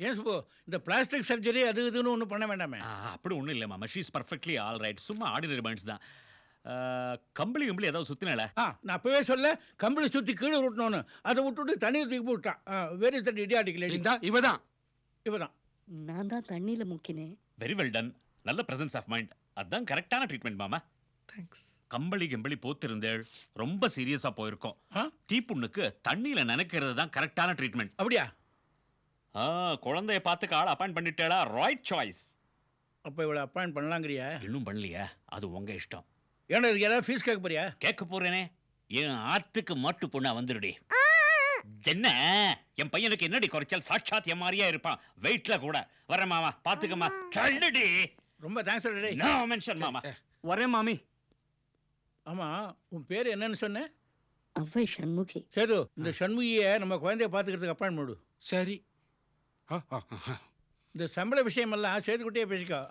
ஏன் சுப்பு இந்த plastic surgery அது இதுன்னு ஒன்றும் பண்ண வேண்டாமே? அப்படி ஒன்றும் இல்லை மாமா, she is perfectly all right. சும்மா ஆர்டினரி பர்ன்ஸ் தான். கம்பளி கம்பளி ஏதாவது சுத்தினால? நான் அப்பவே சொல்ல கம்பிளி சுற்றி கீழே விட்டணும்னு, அதை விட்டுட்டு தண்ணியை தூக்கி போட்டான். Where is that idiotic lady? இவதான். இவதான். நான் தான் தண்ணியில முக்கினேன். Very well done. நல்ல பிரசன்ஸ் ஆஃப் மைண்ட். அதான் கரெக்டான ட்ரீட்மெண்ட் மாமா. தேங்க்ஸ். கம்பளி கம்பளி போத்திருந்தேள், ரொம்ப சீரியஸா போயிருக்கோம். தீப்புண்ணுக்கு தண்ணியில நினைக்கிறது தான் கரெக்டான ட்ரீட்மெண்ட். அப்படியா? குழந்தைய பார்த்துக்க ஆள் அப்பாயிண்ட் பண்ணிட்டேளா? Right choice. அப்போ இவளை அப்பாயிண்ட் பண்ணலாங்கிறியா? இன்னும் பண்ணலையா? அது உங்க இஷ்டம். ஏன்னா இதுக்கு ஏதாவது ஃபீஸ் கேட்க போறியா? கேட்க போறேனே, என் ஆத்துக்கு மாட்டு பொண்ணா வந்துடுடி. என்ன என் பையனுக்கு என்னடி குறைச்சல்? சாட்சாத் என் மாதிரியா இருப்பான், வெயிட்ல கூட. வரேன் மாமா, பாத்துக்கமா. தள்ளுடி. ரொம்ப தேங்க்ஸ் டே. நோ மென்ஷன் மாமா. வரேன் மாமி. ஆமா, உன் பேர் என்னன்னு சொன்ன? அவ்வை சண்முகி. சேது, இந்த சண்முகியை நம்ம குழந்தைய பார்த்துக்கிறதுக்கு அப்பாயிண்ட் போடு. சரி. இந்த சம்பள விஷயமெல்லாம் சேதுக்குட்டியே பேசிக்கோ.